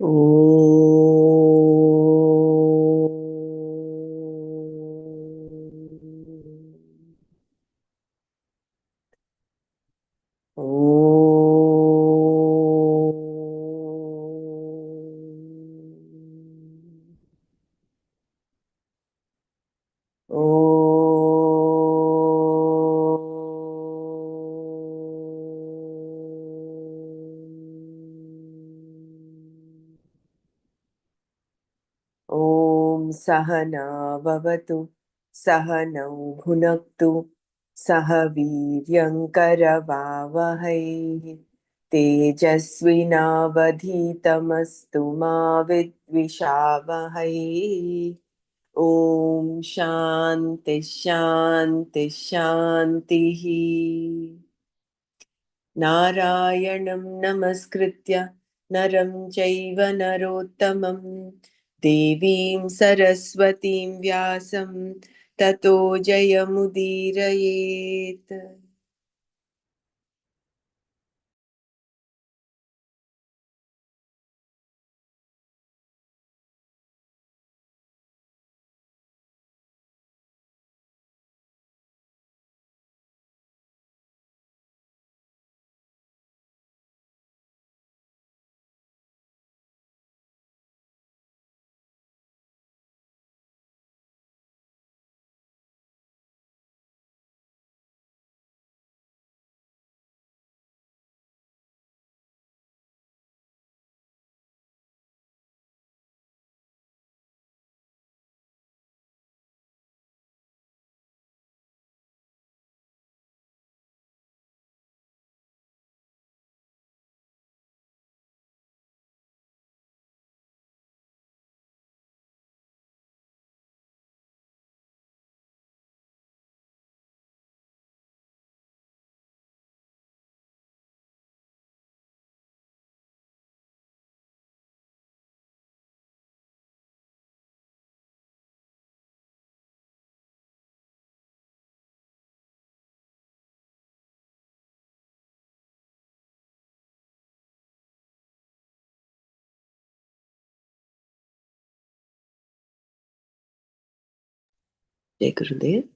ॐ सहना भवतु सहनौ भुनक्तु सह वीर्यङ्करवावहै तेजस्विनावधीतमस्तु मा विद्विषावहै ॐ शान्ति शान्ति शान्तिः नारायणं नमस्कृत्य नरं चैव नरोत्तमं देवीं सरस्वतीं व्यासं ततो जयमुदीरयेत्। Jai Gurudev.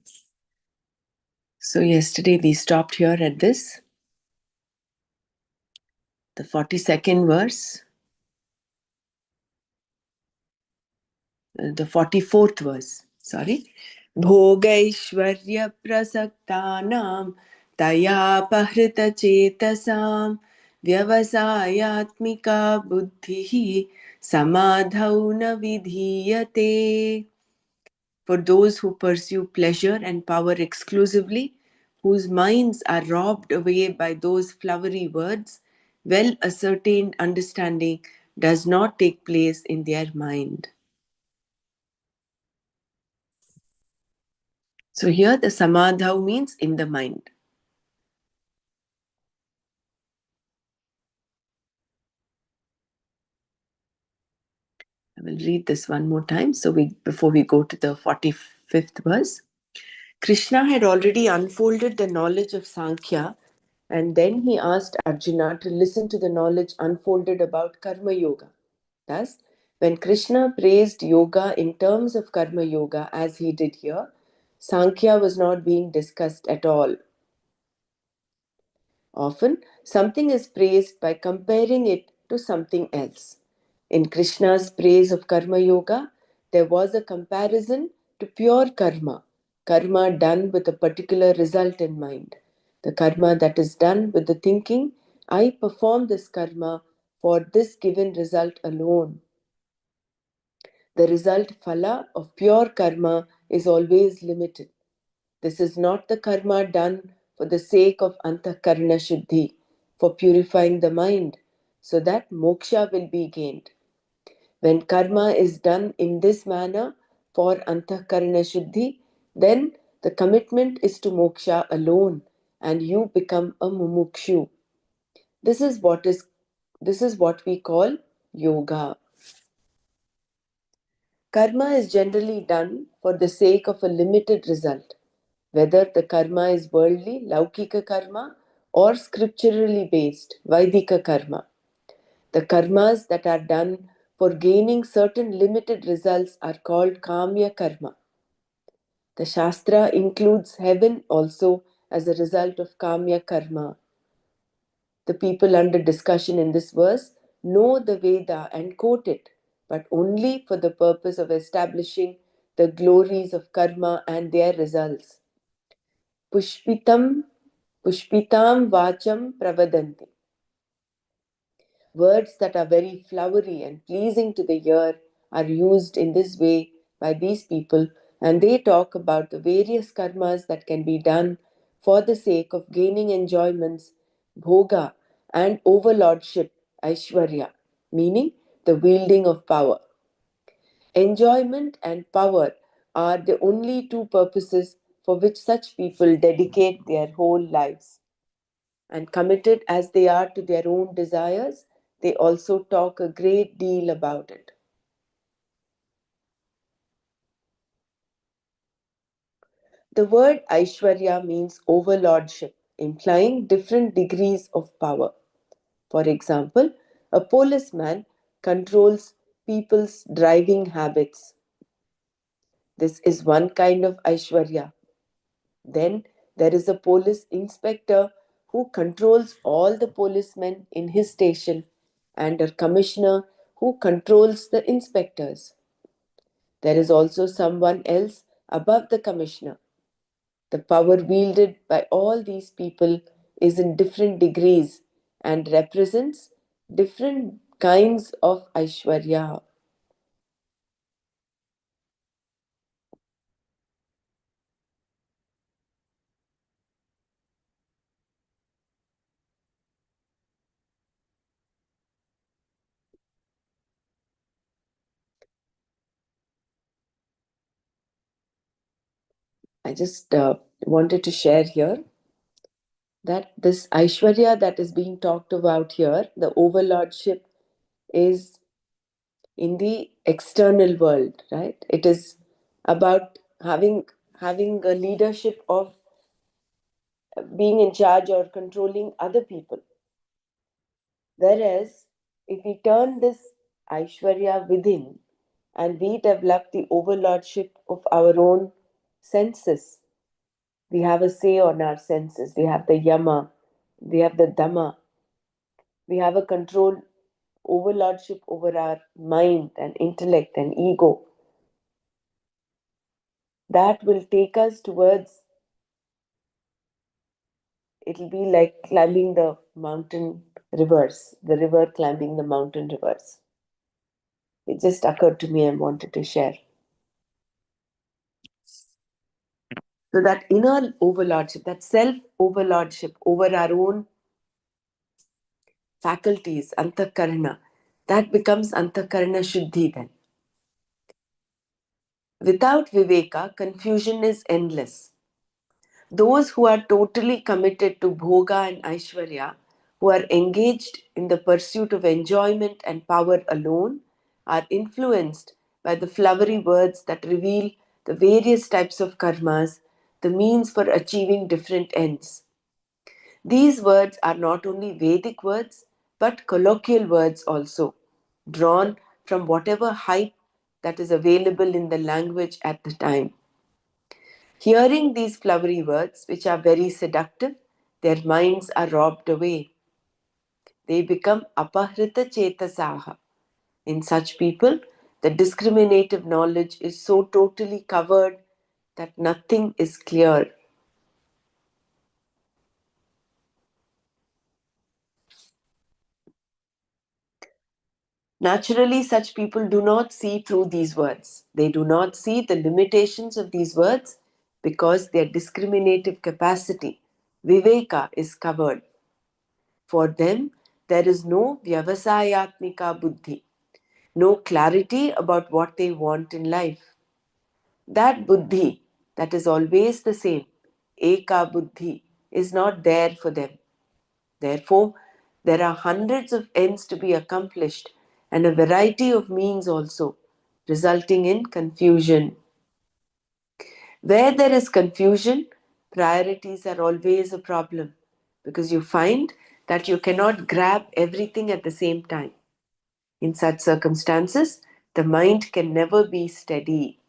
So yesterday we stopped here at this, the 42nd verse, the 44th verse, sorry. Bhogaishvarya prasaktanam tayapahृत chetasam vyavasayatmika buddhihi samadhau na vidhiyate. For those who pursue pleasure and power exclusively, whose minds are robbed away by those flowery words, well ascertained understanding does not take place in their mind. So here the samadhau means in the mind. I will read this one more time. So before we go to the 45th verse, Krishna had already unfolded the knowledge of Sankhya, and then he asked Arjuna to listen to the knowledge unfolded about Karma Yoga. Thus, when Krishna praised yoga in terms of Karma Yoga as he did here, Sankhya was not being discussed at all. Often, something is praised by comparing it to something else. In Krishna's praise of Karma Yoga, there was a comparison to pure karma, karma done with a particular result in mind. The karma that is done with the thinking, I perform this karma for this given result alone. The result phala of pure karma is always limited. This is not the karma done for the sake of antakarna shuddhi, for purifying the mind, so that moksha will be gained. When karma is done in this manner for antakarna shuddhi, then the commitment is to moksha alone, and you become a mumukshu. This is what we call yoga. Karma is generally done for the sake of a limited result, whether the karma is worldly, laukika karma, or scripturally based, Vaidika karma. The karmas that are done for gaining certain limited results are called kamya karma. The Shastra includes heaven also as a result of kamya karma. The people under discussion in this verse know the Veda and quote it, but only for the purpose of establishing the glories of karma and their results. Pushpitam, Pushpitam Vacham Pravadanti. Words that are very flowery and pleasing to the ear are used in this way by these people, and they talk about the various karmas that can be done for the sake of gaining enjoyments, bhoga, and overlordship, Aishwarya, meaning the wielding of power. Enjoyment and power are the only two purposes for which such people dedicate their whole lives. And committed as they are to their own desires, they also talk a great deal about it. The word Aishwarya means overlordship, implying different degrees of power. For example, a policeman controls people's driving habits. This is one kind of Aishwarya. Then there is a police inspector who controls all the policemen in his station, and a commissioner who controls the inspectors. There is also someone else above the commissioner. The power wielded by all these people is in different degrees and represents different kinds of Aishwarya. I just wanted to share here that this Aishwarya that is being talked about here, the overlordship, is in the external world, right? It is about having a leadership of being in charge or controlling other people. Whereas if we turn this Aishwarya within and we develop the overlordship of our own senses, we have a say on our senses. We have the Yama, we have the Dhamma, we have a control overlordship over our mind and intellect and ego. That will take us towards, it'll be like climbing the mountain reverse, the river climbing the mountain reverse. It just occurred to me and wanted to share. So that inner overlordship, that self overlordship over our own faculties, antakarana, that becomes antakarana shuddhi then. Without viveka, confusion is endless. Those who are totally committed to bhoga and aishwarya, who are engaged in the pursuit of enjoyment and power alone, are influenced by the flowery words that reveal the various types of karmas, the means for achieving different ends. These words are not only Vedic words, but colloquial words also, drawn from whatever hype that is available in the language at the time. Hearing these flowery words, which are very seductive, their minds are robbed away. They become apahrita chetasaha. In such people, the discriminative knowledge is so totally covered that nothing is clear. Naturally, such people do not see through these words. They do not see the limitations of these words because their discriminative capacity, viveka, is covered. For them, there is no vyavasayatmika buddhi, no clarity about what they want in life. That buddhi, that is always the same, eka buddhi, is not there for them. Therefore, there are hundreds of ends to be accomplished and a variety of means also, resulting in confusion. Where there is confusion, priorities are always a problem because you find that you cannot grab everything at the same time. In such circumstances, the mind can never be steady.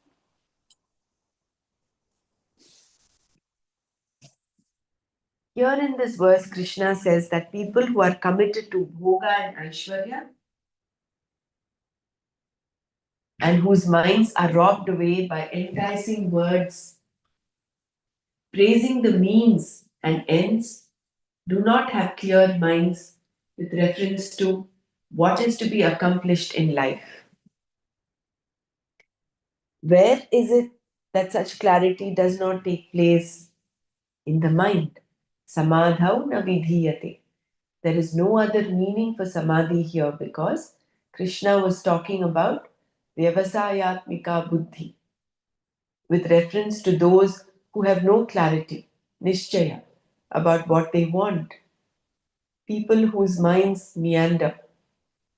Here in this verse, Krishna says that people who are committed to bhoga and aishwarya and whose minds are robbed away by enticing words, praising the means and ends, do not have clear minds with reference to what is to be accomplished in life. Where is it that such clarity does not take place? In the mind. Samadhau na vidhiyate. There is no other meaning for samadhi here because Krishna was talking about vyavasayatmika buddhi with reference to those who have no clarity, nishchaya, about what they want, people whose minds meander.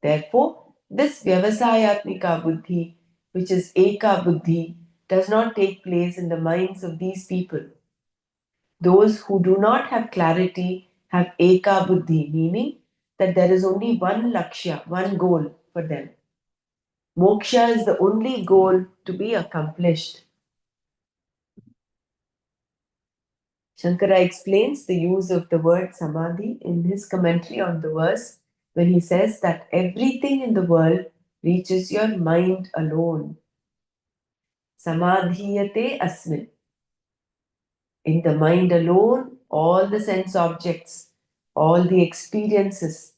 Therefore, this vyavasayatmika buddhi, which is eka buddhi, does not take place in the minds of these people. Those who do not have clarity have eka buddhi, meaning that there is only one lakshya, one goal for them. Moksha is the only goal to be accomplished. Shankara explains the use of the word samadhi in his commentary on the verse when he says that everything in the world reaches your mind alone. Samadhiyate asmin. In the mind alone, all the sense objects, all the experiences,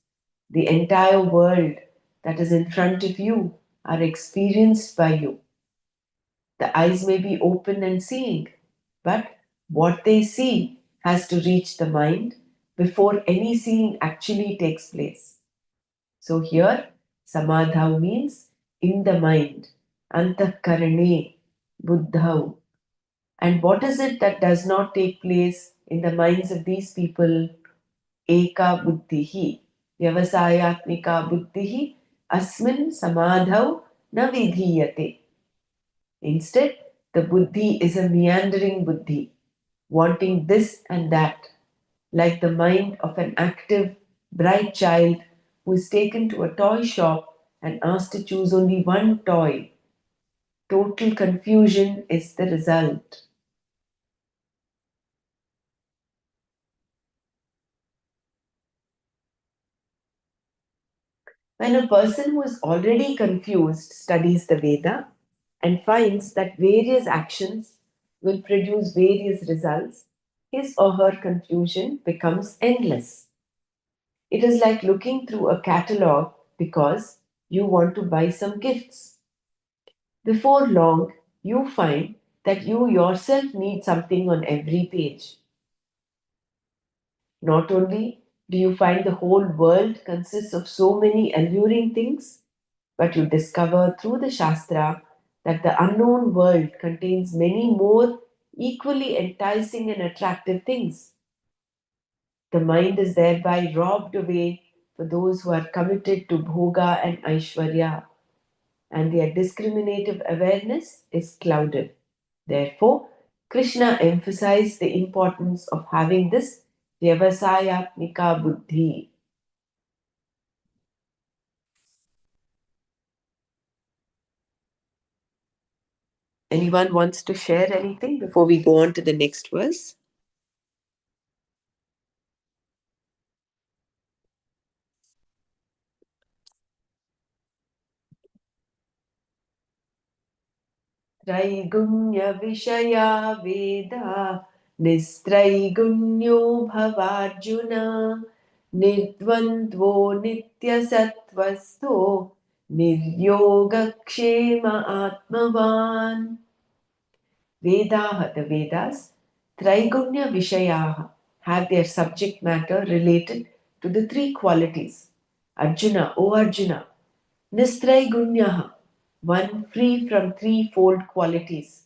the entire world that is in front of you are experienced by you. The eyes may be open and seeing, but what they see has to reach the mind before any seeing actually takes place. So here, samadhau means in the mind, antahkarane, buddhau. And what is it that does not take place in the minds of these people? Eka buddhihi, vyavasayatmika buddhihi, asmin samadhau na vidhiyate. Instead, the buddhi is a meandering buddhi, wanting this and that, like the mind of an active, bright child who is taken to a toy shop and asked to choose only one toy. Total confusion is the result. When a person who is already confused studies the Veda and finds that various actions will produce various results, his or her confusion becomes endless. It is like looking through a catalog because you want to buy some gifts. Before long, you find that you yourself need something on every page. Not only do you find the whole world consists of so many alluring things, but you discover through the Shastra that the unknown world contains many more equally enticing and attractive things. The mind is thereby robbed away for those who are committed to bhoga and aishwarya, and their discriminative awareness is clouded. Therefore, Krishna emphasized the importance of having this vyavasayatmika buddhi. Anyone wants to share anything before we go on to the next verse? त्रैगुण्यविषया Veda निस्त्रैगुण्यो भवार्जुन निर्द्वन्द्वो नित्यसत्त्वस्थो निर्योगक्षेम आत्मवान्. Vedaha, the Vedas, Traigunya Vishayaha, have their subject matter related to the three qualities. Arjuna, O Arjuna, Nistraigunyaha, one free from threefold qualities.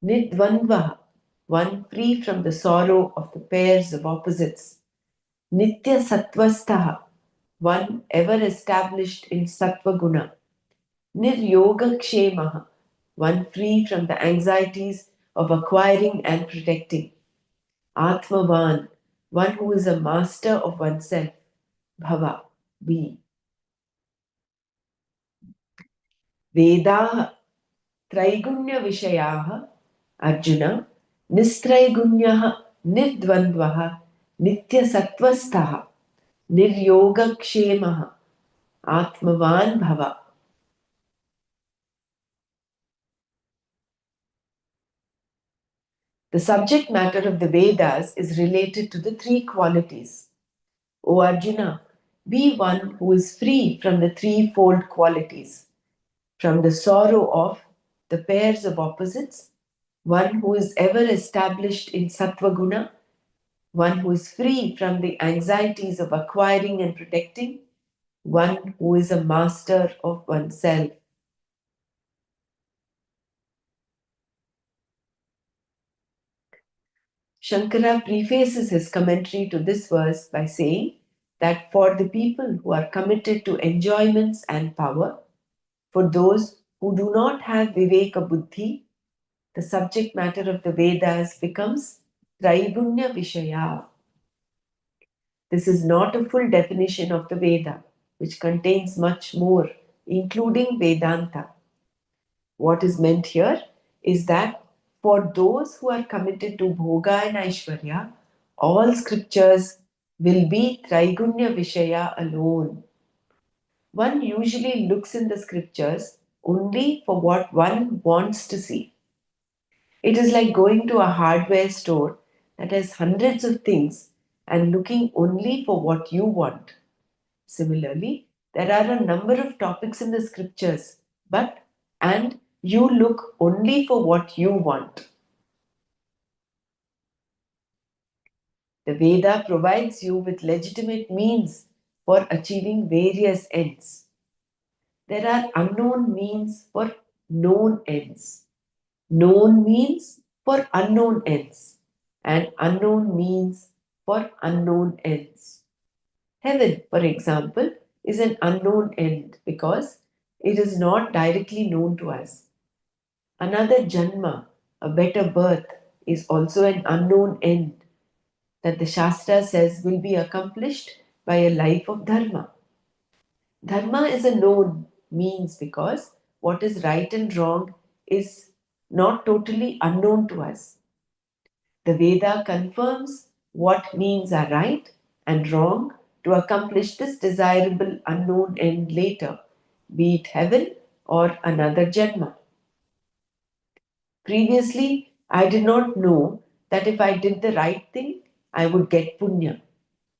Nidvandvaha, one free from the sorrow of the pairs of opposites. Nitya Sattvastaha, one ever established in Sattva Guna. Niryogakshemaha, one free from the anxieties of acquiring and protecting. Atmavan, one who is a master of oneself. Bhava, be. Vedaः त्रैगुण्यविषयाः Arjun निस्त्रैगुण्यः निर्द्वन्द्वः नित्यसत्त्वस्थः निर्योगक्षेमः आत्मवान् भव. The subject matter of the Vedas is related to the three qualities. O Arjuna, be one who is free from the threefold qualities, from the sorrow of the pairs of opposites, one who is ever established in Sattva Guna, one who is free from the anxieties of acquiring and protecting, one who is a master of oneself. Shankara prefaces his commentary to this verse by saying that for the people who are committed to enjoyments and power, for those who do not have Viveka Buddhi, the subject matter of the Vedas becomes Traigunya Vishaya. This is not a full definition of the Veda, which contains much more, including Vedanta. What is meant here is that for those who are committed to Bhoga and Aishwarya, all scriptures will be Traigunya Vishaya alone. One usually looks in the scriptures only for what one wants to see. It is like going to a hardware store that has hundreds of things and looking only for what you want. Similarly, there are a number of topics in the scriptures, but and you look only for what you want. The Veda provides you with legitimate means for achieving various ends. There are unknown means for known ends, known means for unknown ends, and unknown means for unknown ends. Heaven, for example, is an unknown end because it is not directly known to us. Another Janma, a better birth, is also an unknown end that the Shastra says will be accomplished by a life of Dharma. Dharma is a known means because what is right and wrong is not totally unknown to us. The Veda confirms what means are right and wrong to accomplish this desirable unknown end later, be it heaven or another Janma. Previously, I did not know that if I did the right thing, I would get punya.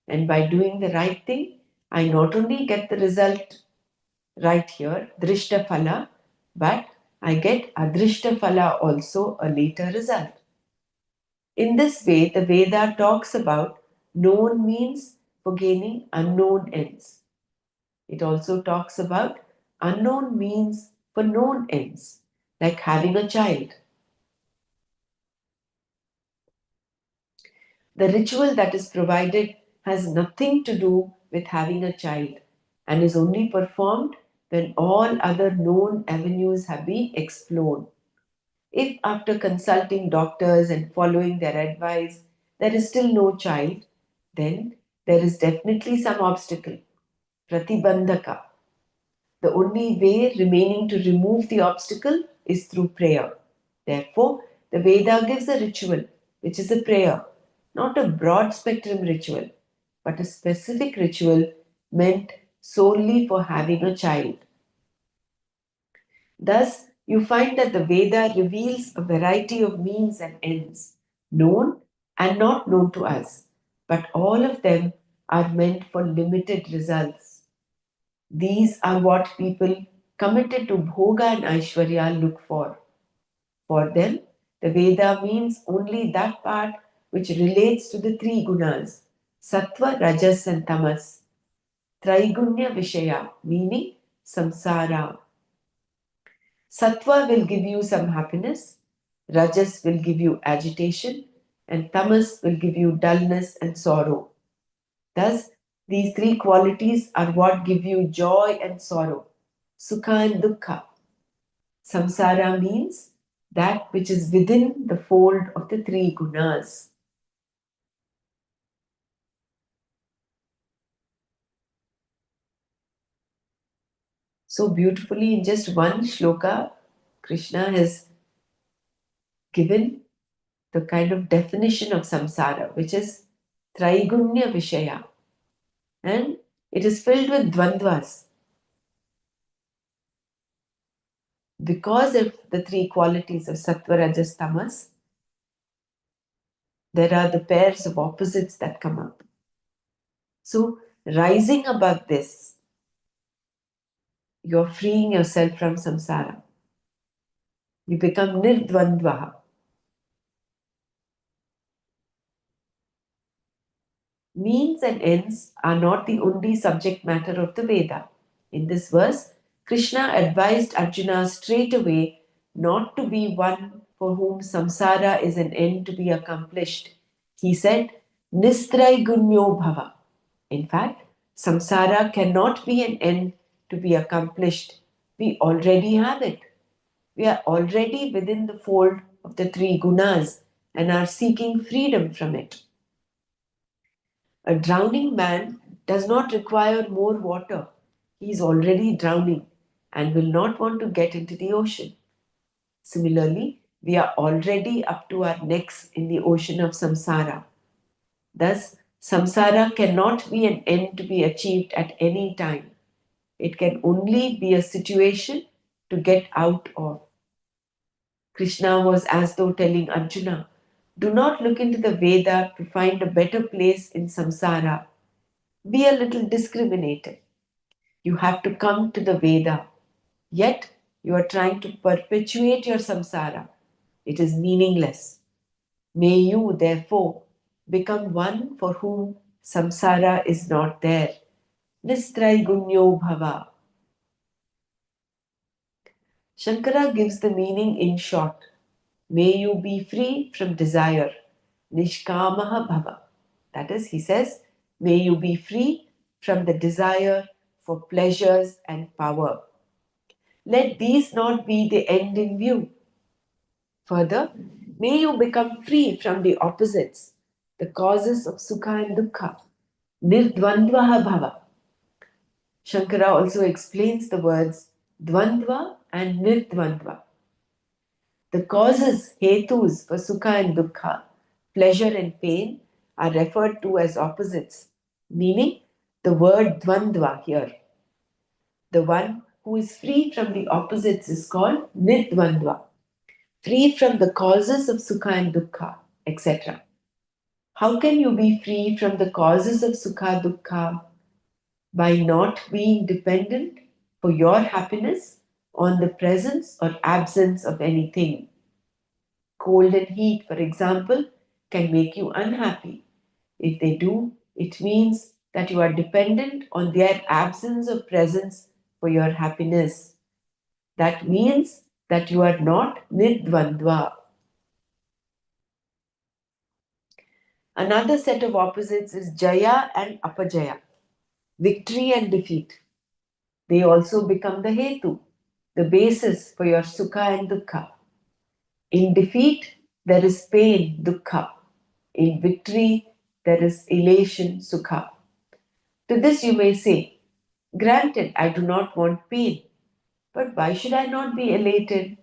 And by doing the right thing, I not only get the result right here, drishta phala, but I get adrishta phala also, a later result. In this way, the Veda talks about known means for gaining unknown ends. It also talks about unknown means for known ends, like having a child. The ritual that is provided has nothing to do with having a child and is only performed when all other known avenues have been explored. If after consulting doctors and following their advice there is still no child, then there is definitely some obstacle, pratibandhaka. The only way remaining to remove the obstacle is through prayer. Therefore, the Veda gives a ritual, which is a prayer, not a broad spectrum ritual, but a specific ritual meant solely for having a child. Thus, you find that the Veda reveals a variety of means and ends, known and not known to us, but all of them are meant for limited results. These are what people committed to Bhoga and Aishwarya look for. For them, the Veda means only that part which relates to the three gunas, Sattva, Rajas, and Tamas. Traigunya Vishaya, meaning samsara. Sattva will give you some happiness, Rajas will give you agitation, and Tamas will give you dullness and sorrow. Thus, these three qualities are what give you joy and sorrow, Sukha and Dukkha. Samsara means that which is within the fold of the three gunas. So beautifully, in just one shloka, Krishna has given the kind of definition of samsara, which is Traigunya Vishaya. And it is filled with dvandvas. Because of the three qualities of sattva, rajas, tamas, there are the pairs of opposites that come up. So, rising above this, you're freeing yourself from samsara. You become nirdvandvaha. Means and ends are not the only subject matter of the Veda. In this verse, Krishna advised Arjuna straight away not to be one for whom samsara is an end to be accomplished. He said, Nistraigunyo bhava. In fact, samsara cannot be an end to be accomplished. We already have it. We are already within the fold of the three gunas and are seeking freedom from it. A drowning man does not require more water. He is already drowning and will not want to get into the ocean. Similarly, we are already up to our necks in the ocean of samsara. Thus, samsara cannot be an end to be achieved at any time. It can only be a situation to get out of. Krishna was as though telling Arjuna, do not look into the Veda to find a better place in samsara. Be a little discriminating. You have to come to the Veda. Yet you are trying to perpetuate your samsara. It is meaningless. May you, therefore, become one for whom samsara is not there. Nistraigunyo bhava. Shankara gives the meaning in short. May you be free from desire. Nishkamaha bhava. That is, he says, may you be free from the desire for pleasures and power. Let these not be the end in view. Further, may you become free from the opposites, the causes of sukha and dukkha. Nirdvandvaha bhava. Shankara also explains the words dvandva and nirdvandva. The causes, hetus for sukha and dukkha, pleasure and pain, are referred to as opposites, meaning the word dvandva here. The one who is free from the opposites is called nirdvandva, free from the causes of sukha and dukkha, etc. How can you be free from the causes of sukha dukkha? By not being dependent for your happiness on the presence or absence of anything. Cold and heat, for example, can make you unhappy. If they do, it means that you are dependent on their absence or presence for your happiness. That means that you are not nirdvandva. Another set of opposites is Jaya and Apajaya, victory and defeat. They also become the hetu, the basis for your sukha and dukkha. In defeat, there is pain, dukkha. In victory, there is elation, sukha. To this you may say, granted, I do not want pain, but why should I not be elated?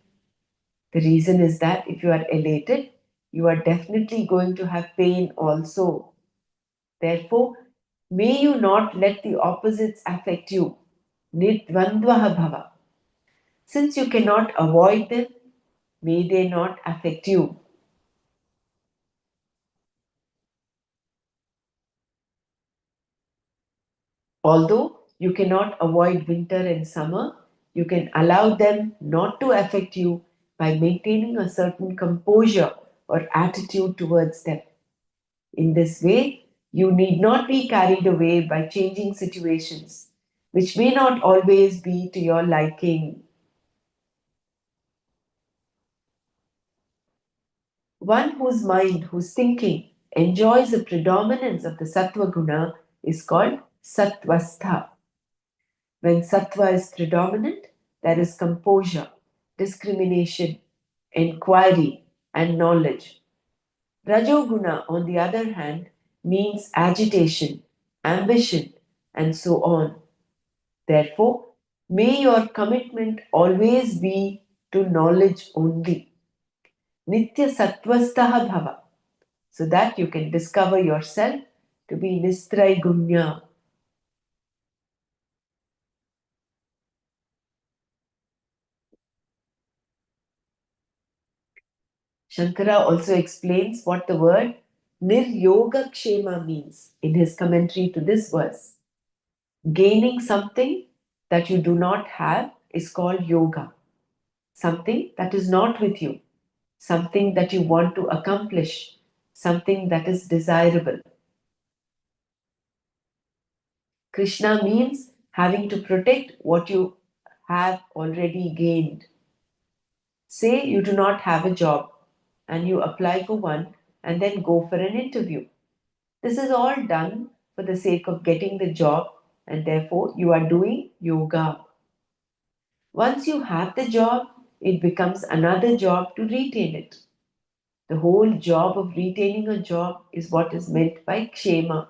The reason is that if you are elated, you are definitely going to have pain also. Therefore, may you not let the opposites affect you. Nidvandvaha bhava. Since you cannot avoid them, may they not affect you. Although you cannot avoid winter and summer, you can allow them not to affect you by maintaining a certain composure or attitude towards them. In this way, you need not be carried away by changing situations, which may not always be to your liking. One whose mind, whose thinking enjoys the predominance of the sattva guna is called sattvastha. When sattva is predominant, there is composure, discrimination, inquiry, and knowledge. Rajoguna, on the other hand, means agitation, ambition, and so on. Therefore, May your commitment always be to knowledge only. Nitya Sattvastaha Bhava, so that you can discover yourself to be Nistraigunya. Shankara also explains what the word Niryogakshema means in his commentary to this verse. Gaining something that you do not have is called yoga. Something that is not with you, something that you want to accomplish, something that is desirable. Krishna means having to protect what you have already gained. Say you do not have a job and you apply for one and then go for an interview. This is all done for the sake of getting the job, and therefore you are doing yoga. Once you have the job, it becomes another job to retain it. The whole job of retaining a job is what is meant by kshema.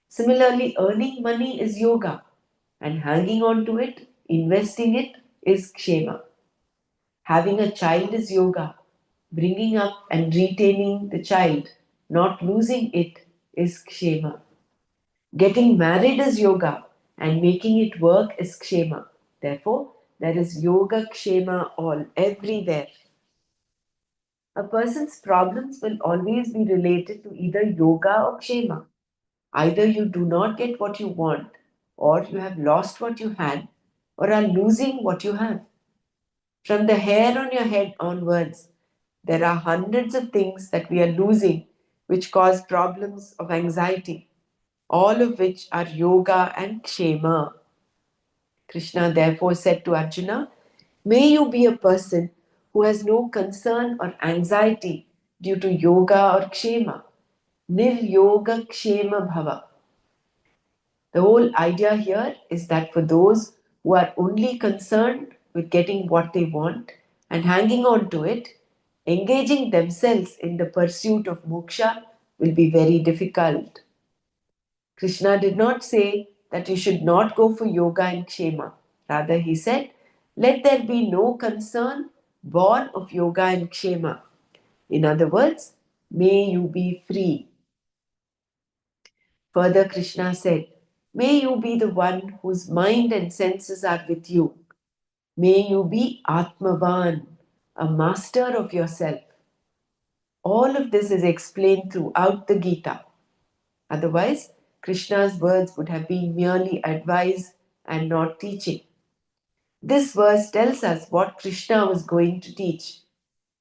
Similarly, earning money is yoga, and hanging on to it, investing it, is kshema. Having a child is yoga. Bringing up and retaining the child, not losing it, is kshema. Getting married is yoga, and making it work is kshema. Therefore, there is yoga kshema all everywhere. A person's problems will always be related to either yoga or kshema. Either you do not get what you want, or you have lost what you had, or are losing what you have. From the hair on your head onwards, there are hundreds of things that we are losing which cause problems of anxiety, all of which are yoga and kshema. Krishna therefore said to Arjuna, may you be a person who has no concern or anxiety due to yoga or kshema. Niryoga kshema bhava. The whole idea here is that for those who are only concerned with getting what they want and hanging on to it, engaging themselves in the pursuit of moksha will be very difficult. Krishna did not say that you should not go for yoga and kshema. Rather, he said, let there be no concern born of yoga and kshema. In other words, may you be free. Further, Krishna said, may you be the one whose mind and senses are with you. May you be Atmavan, a master of yourself. All of this is explained throughout the Gita. Otherwise, Krishna's words would have been merely advice and not teaching. This verse tells us what Krishna was going to teach.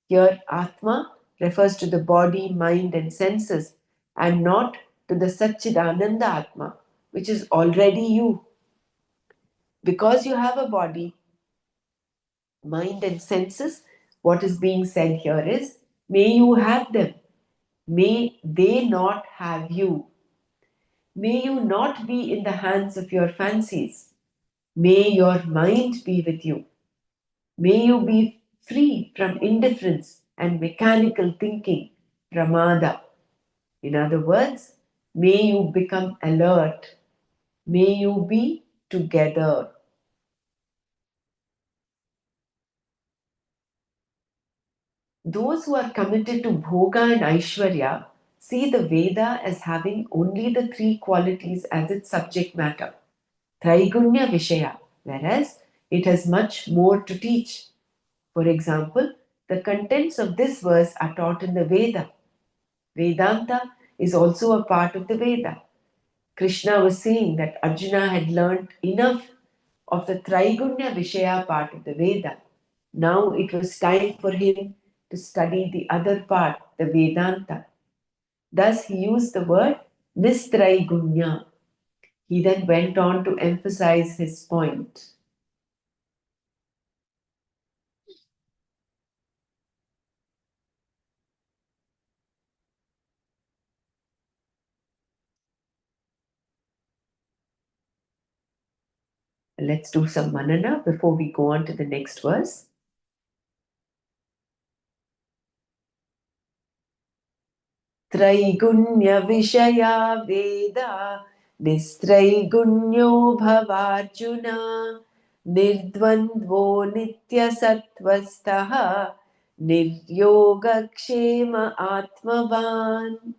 Here, Atma refers to the body, mind, and senses, and not to the Satchidananda Atma, which is already you. Because you have a body, mind, and senses, what is being said here is, may you have them. May they not have you. May you not be in the hands of your fancies. May your mind be with you. May you be free from indifference and mechanical thinking, pramada. In other words, may you become alert. May you be together. Those who are committed to bhoga and aishwarya see the Veda as having only the three qualities as its subject matter, Traigunya Vishaya, whereas it has much more to teach. For example, the contents of this verse are taught in the Veda. Vedanta is also a part of the Veda. Krishna was saying that Arjuna had learnt enough of the Traigunya Vishaya part of the Veda. Now it was time for him to study the other part, the Vedanta. Thus he used the word Nistraigunya. He then went on to emphasize his point. Let's do some manana before we go on to the next verse. Traigunya Vishaya Veda Nistraigунयो Bhavarjuna निर्द्वन्द्वो नित्यसत्त्वस्थः निर्योगक्षेम आत्मवान्.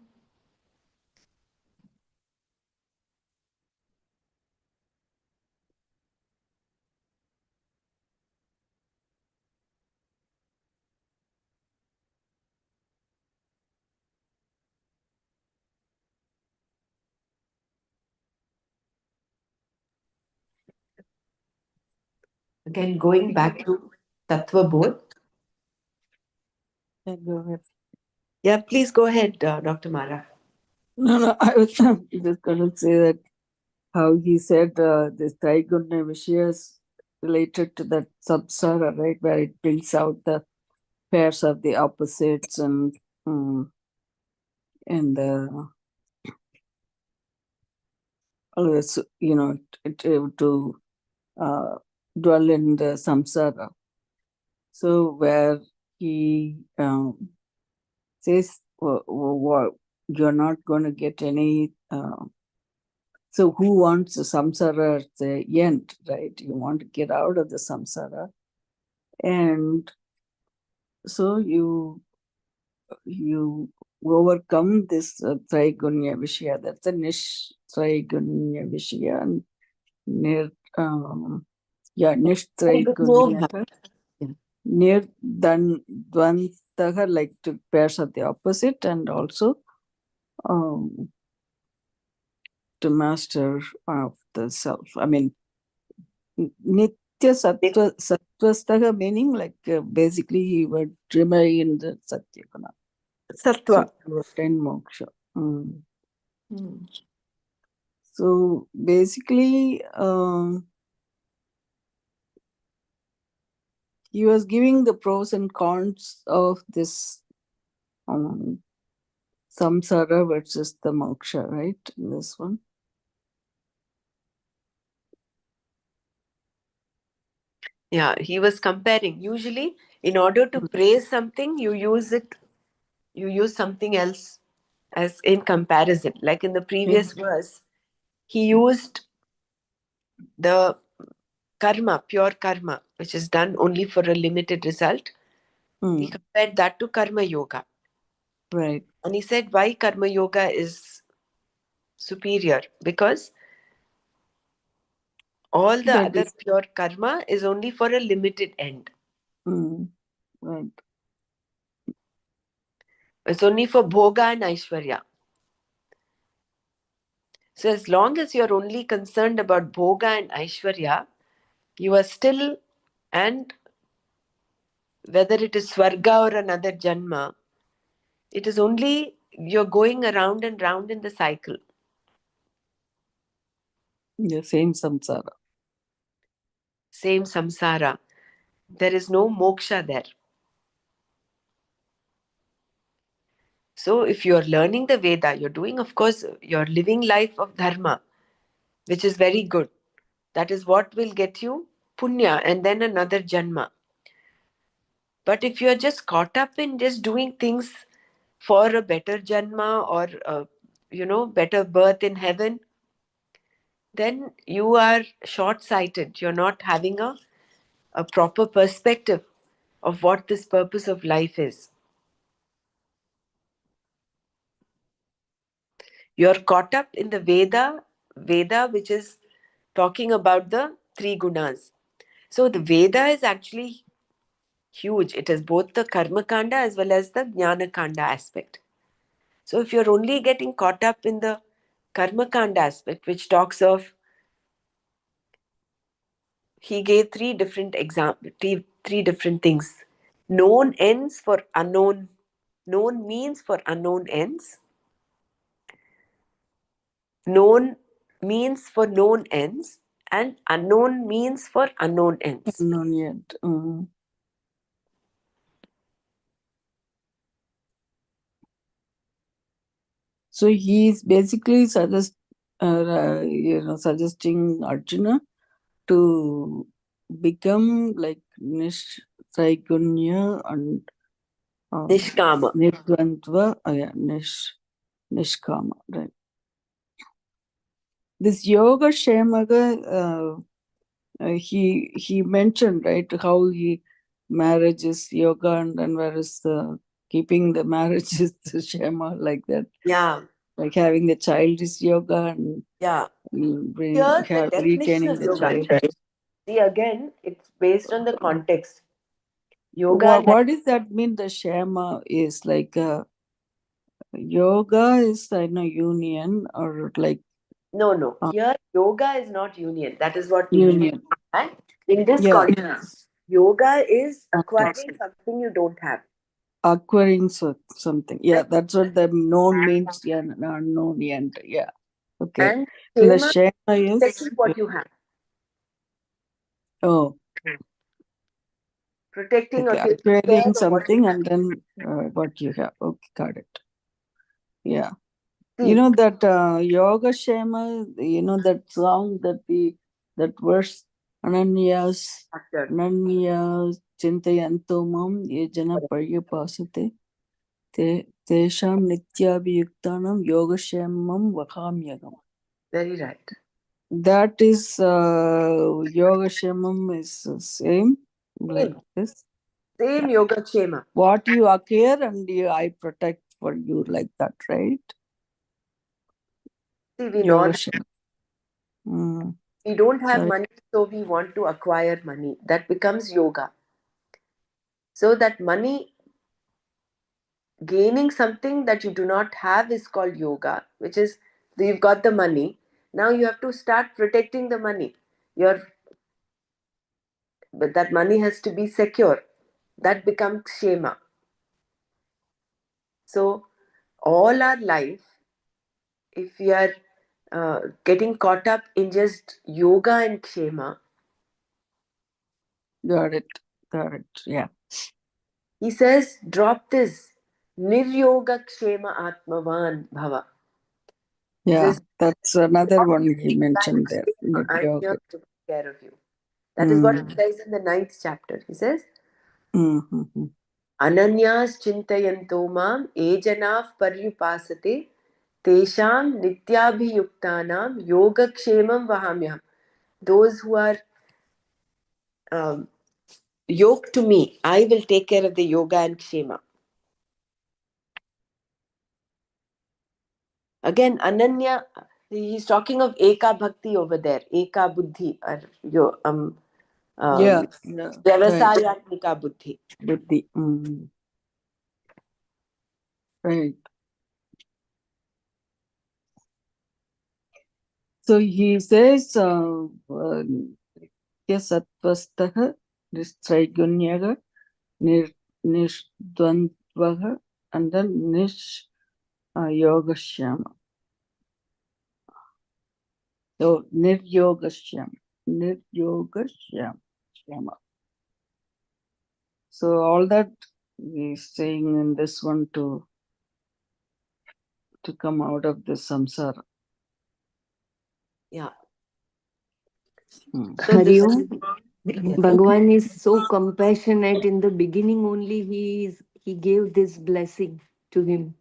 Again, going back to Tattva Bodh. Yeah, go ahead. Yeah, please go ahead, Dr. Mara. No, I was just going to say that how he said this Traigunya Vishayas related to that samsara, right, where it brings out the pairs of the opposites um, and always, to dwell in the samsara. So where he says, you're not going to get any. So who wants the samsara at the end, right? You want to get out of the samsara, and so you overcome this Traigunya Vishaya. That's a nish Traigunya Vishaya. And nish Traigunya. Near Dvantaha, like to pairs of the opposite, and also to master of the self. I mean, Nitya Sattvastaha meaning like basically he would remain in the Satyaguna. Sattva. So, attain moksha. So basically, he was giving the pros and cons of this samsara versus the moksha, right? In this one. Yeah, he was comparing. Usually, in order to praise something, you use something else as in comparison. Like in the previous verse, he used the karma, pure karma, which is done only for a limited result. He compared that to karma yoga. Right. And he said why karma yoga is superior, because all the That other is, pure karma is only for a limited end. right. It's only for bhoga and aishwarya. So as long as you're only concerned about bhoga and aishwarya, you are still, and whether it is swarga or another janma, it is only you're going around and round in the cycle. The same samsara. Same samsara. There is no moksha there. So if you're learning the Veda, you're doing, of course, you're living life of dharma, which is very good. That is what will get you punya and then another janma. But if you're just caught up in just doing things for a better janma or better birth in heaven, then you are short-sighted. You're not having a proper perspective of what this purpose of life is. You're caught up in the Veda which is talking about the three gunas. So the Veda is actually huge. It has both the Karma Kanda as well as the Jnana Kanda aspect. So if you're only getting caught up in the Karma Kanda aspect, which talks of, he gave three different three different things. Known ends for unknown, known means for unknown ends. Known means for known ends, and unknown means for unknown ends. Unknown yet. So he's basically suggesting Arjuna to become like Nish Traigunya and Nishkama. Nidvantva, Nishkama, right? This Yoga Shemaga, he mentioned, right, how marriage is yoga, and then whereas the keeping the marriage is the shema, like that. Yeah. Like having the child is yoga, and Yeah. Here, the definition retaining of the yoga. child. See, again, it's based on the context. Yoga, What does that mean? The shema is like yoga is, I know, union, or like no. Here, yoga is not union. That is what we mean. union. Right? In this Yeah, context, yoga is acquiring something you don't have. acquiring something. Yeah, And, that's what the known means. Yeah, unknown. And yeah, okay. and And the shema, shema is protecting what you have. oh, Protecting or okay, taking care acquiring of what you something, have. and then what you have. Okay, got it. Yeah. You See, know that yoga shema, you know that song, that verse, Ananyas after. Ananyas Chintayanto Mam Yejana Paryapasate Tesham Nityabhiyuktanam Yogashemam Vahamyagam. Very right. That is Yogashemam is same like Same. this. Same yoga shema. What you acquire and I protect for you, like that, right? See, we know Yogashemam. Mm. we don't have Sorry. money, so we want to acquire money. That becomes yoga. So that money, gaining something that you do not have is called yoga, which is you've got the money. Now you have to start protecting the money. Your But that money has to be secure. That becomes shema. So all our life, if we are getting caught up in just yoga and kshema, Got it. Got it. Yeah. he says, drop this. Niryoga kshema atmavan bhava. He Yeah. says, That's another drop one this he mentioned anxiety. there in that I'm here yoga. to take care of you. That is what he Mm. says in the ninth chapter. He says, Mm-hmm. Ananyas chintayanto mam ejanav paryupasate tesham nityabhiyuktanam yogakshemam vahamyam. Those who are um, yoked to me, I will take care of the yoga and kshema. Again, Ananya, he's talking of Eka Bhakti over there, Eka Buddhi, or Yeah. Yeah. Right. Vyavasayatmika Buddhi. Buddhi. Mm. Right. So he says, Satvastha Nistraigunyaga Nishdvandvaha and then Yogashyama. So Niryogashyam. Niryogashyam. Shama. So all that he's saying in this one to come out of this samsara. Yeah. Hmm. So this, Hariom, yes. Bhagavan is so compassionate. In the beginning only he gave this blessing to him.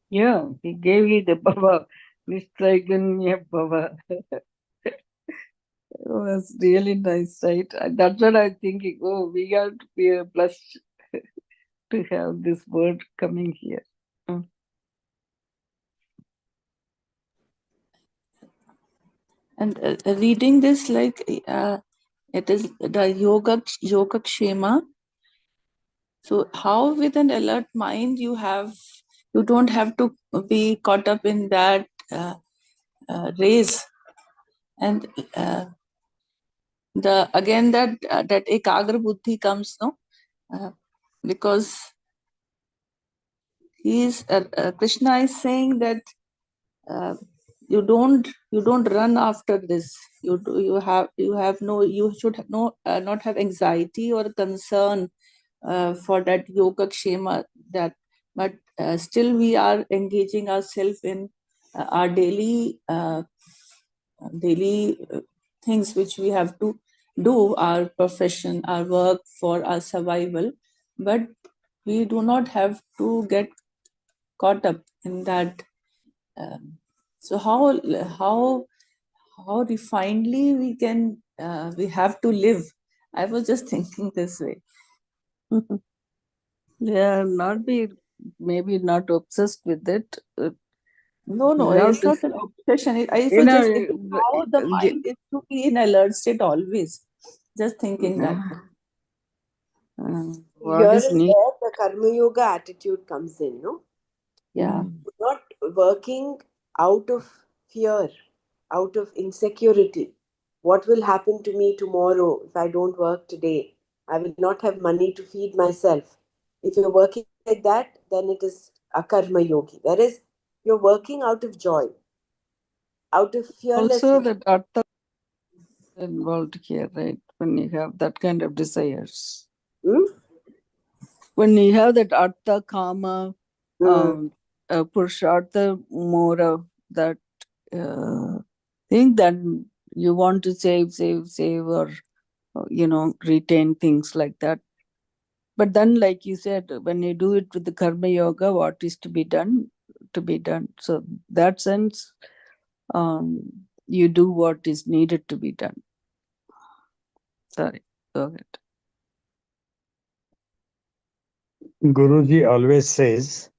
Yeah, he gave you the Baba, Nistraiganya Baba. It was really nice, right? That's what I'm thinking. Oh, we are to be blessed to have this word coming here. Mm. And reading this, like it is the yoga kshema. So how with an alert mind you don't have to be caught up in that race, and the again that ekagra buddhi comes, no, because Krishna is saying that uh, you don't run after this. You have no, you should have no not have anxiety or concern for that yoga kshema, that but still we are engaging ourselves in our daily things which we have to do, our profession, our work, for our survival, but we do not have to get caught up in that. um, so how refinedly we can we have to live. I was just thinking this way. Yeah, maybe not obsessed with it. No, You have it's to, not an obsession. I you was know, just thinking how the mind is to be in alert state always. Just thinking that. what Here is is neat. where the Karma Yoga attitude comes in, no? Yeah. Not working out of fear, out of insecurity. What will happen to me tomorrow if I don't work today? I will not have money to feed myself. If you're working like that, then it is a karma yogi. Whereas you're working out of joy, out of Also, fearlessness. that artha involved here, right? When you have that kind of desires. Hmm? When you have that artha, kama, Hmm. purushartha, more of that thing that you want to save, or retain things like that. But then, like you said, when you do it with the karma yoga, what is to be done, to be done. So that sense, you do what is needed to be done. Sorry, go ahead. Guruji always says,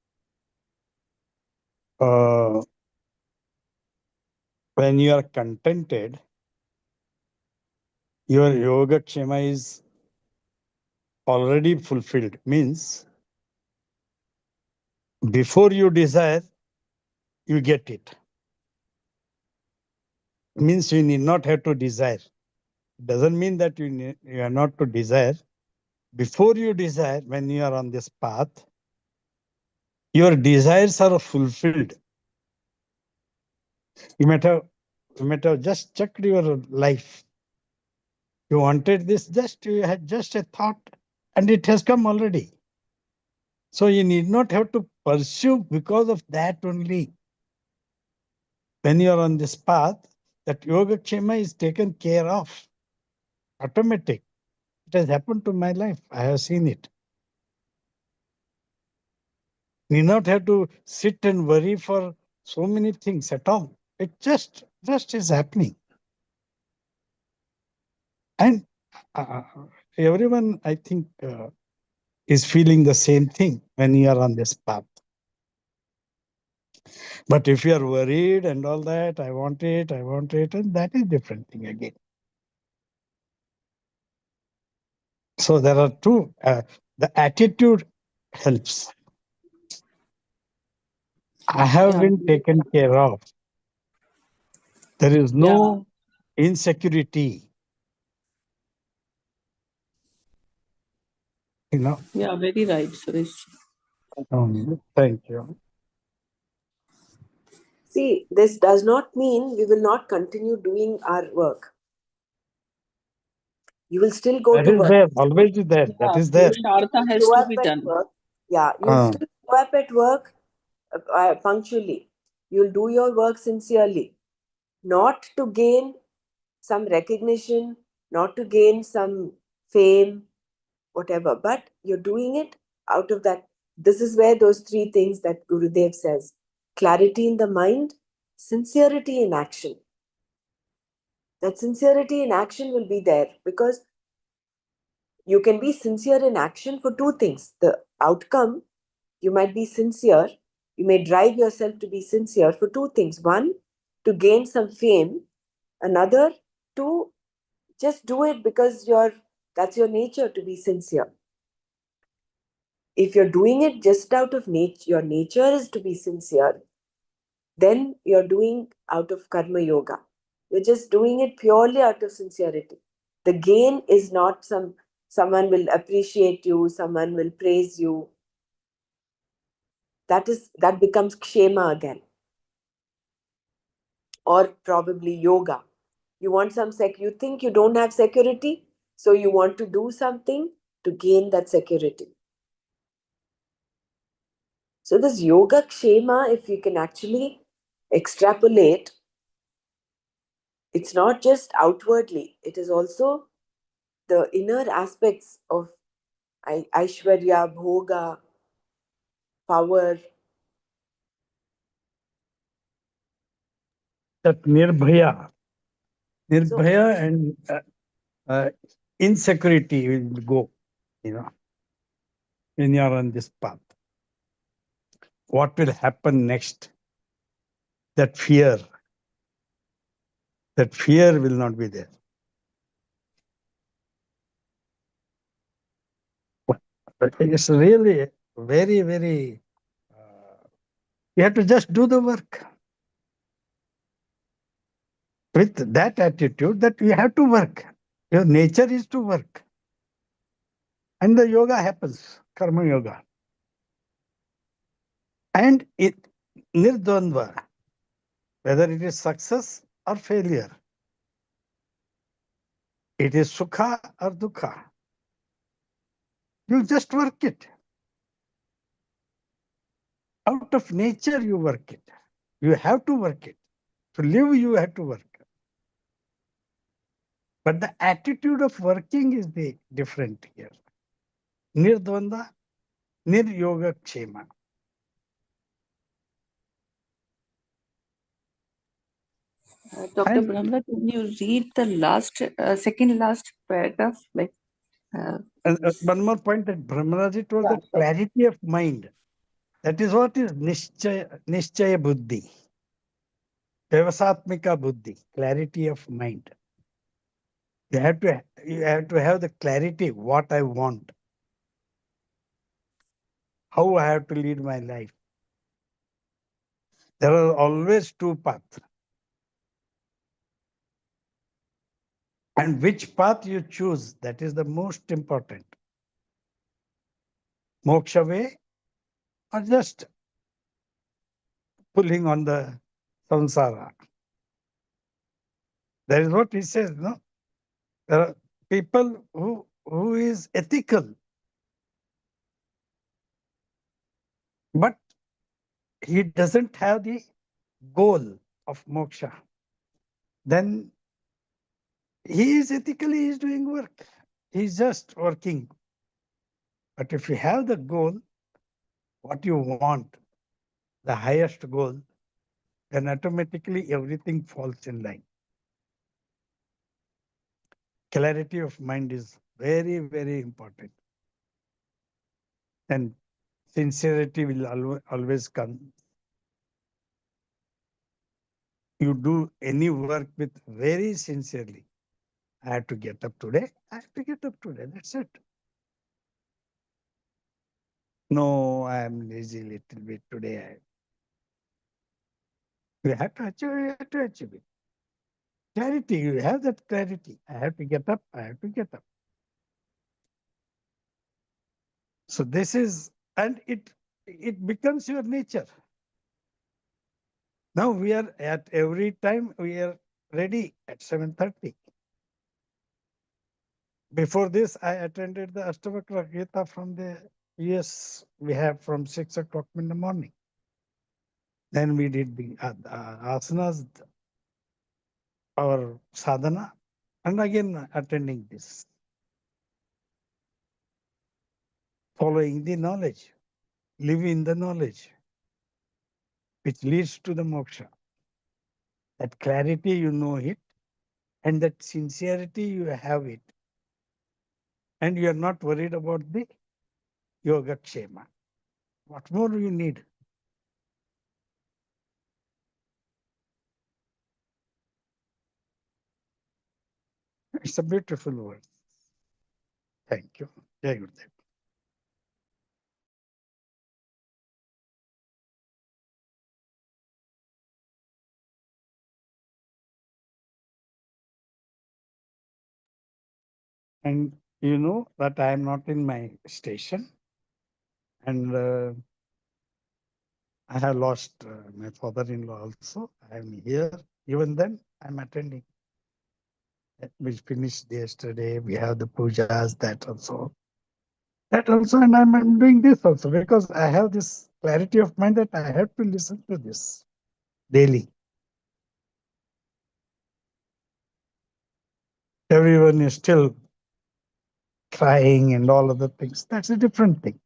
when you are contented, your yoga kshema is already fulfilled. Means, before you desire, you get it. Means you need not have to desire. Doesn't mean that you are not to desire. Before you desire, when you are on this path, your desires are fulfilled. You might have just checked your life. You wanted this, you had just a thought, and it has come already. So you need not have to pursue because of that only. When you are on this path, that Yogakshema is taken care of. Automatic. It has happened to my life. I have seen it. Need not have to sit and worry for so many things at all. It just is happening. And uh, everyone, I think, is feeling the same thing when you are on this path. But if you are worried and all that, I want it, and that is different thing again. So there are two. The attitude helps. I have Yeah. been taken care of. There is Yeah. no insecurity. Yeah, very right, Suresh. Thank you. See, this does not mean we will not continue doing our work. You will still go That to is work. there, always is there. That Yeah, is there. Purushartha has Show to up be at done. work. Yeah, you'll Uh, still show up at work punctually. You'll do your work sincerely, not to gain some recognition, not to gain some fame, whatever, but you're doing it out of that. This is where those three things that Gurudev says: clarity in the mind, sincerity in action. That sincerity in action will be there because you can be sincere in action for two things. The outcome, you might be sincere, you may drive yourself to be sincere for two things. One, to gain some fame, another, to just do it because that's your nature to be sincere. If you're doing it just out of nature, your nature is to be sincere, then you're doing out of karma yoga. You're just doing it purely out of sincerity. The gain is not someone will appreciate you, someone will praise you. That becomes kshema again. Or probably yoga. You want you think you don't have security, so you want to do something to gain that security. So this yoga kshema, if you can actually extrapolate, it's not just outwardly, it is also the inner aspects of Aishwarya, Bhoga, power. that nirbhaya, Nirbhaya and insecurity will go, when you are on this path. What will happen next? That fear will not be there. But it's really very, very, you have to just do the work. With that attitude that you have to work. Your nature is to work. And the yoga happens, karma yoga. And it nirdvandva, whether it is success or failure, it is sukha or dukkha. You just work it. Out of nature, you work it. You have to work it. To live, you have to work. But the attitude of working is the different here. Nirdvanda, niryoga kshema. Dr. And Brahma, can you read the second last paragraph? one more point that Brahmaraji told, Yeah, that clarity of mind. That is what is nishchaya buddhi. Vyavasatmika buddhi, clarity of mind. You have to have the clarity what I want, how I have to lead my life. There are always two paths. And which path you choose, that is the most important. Moksha way or just pulling on the samsara. That is what he says, no? There are people who is ethical, but he doesn't have the goal of moksha. Then he is ethically, he is doing work. He is just working. But if you have the goal, what you want, the highest goal, then automatically everything falls in line. Clarity of mind is very, very important. And sincerity will always come. You do any work with very sincerely. I have to get up today. I have to get up today. That's it. No, I am lazy little bit today. You have to achieve it. You have to achieve it. Clarity, you have that clarity. I have to get up. I have to get up. So this is, and it becomes your nature. Now we are at every time we are ready at 7:30. Before this, I attended the Ashtavakra Gita from the US. We have from 6 o'clock in the morning. Then we did the asanas, our sadhana, and again attending this. Following the knowledge, living the knowledge, which leads to the moksha. That clarity, you know it, and that sincerity, you have it. And you are not worried about the yoga kshema. What more do you need? It's a beautiful word. Thank you. Jai Gurudev. And you know that I am not in my station, and I have lost my father-in-law also. I am here. Even then, I'm attending. We finished yesterday. We have the pujas, that also. That also, and I'm doing this also because I have this clarity of mind that I have to listen to this daily. Everyone is still crying and all other things. That's a different thing.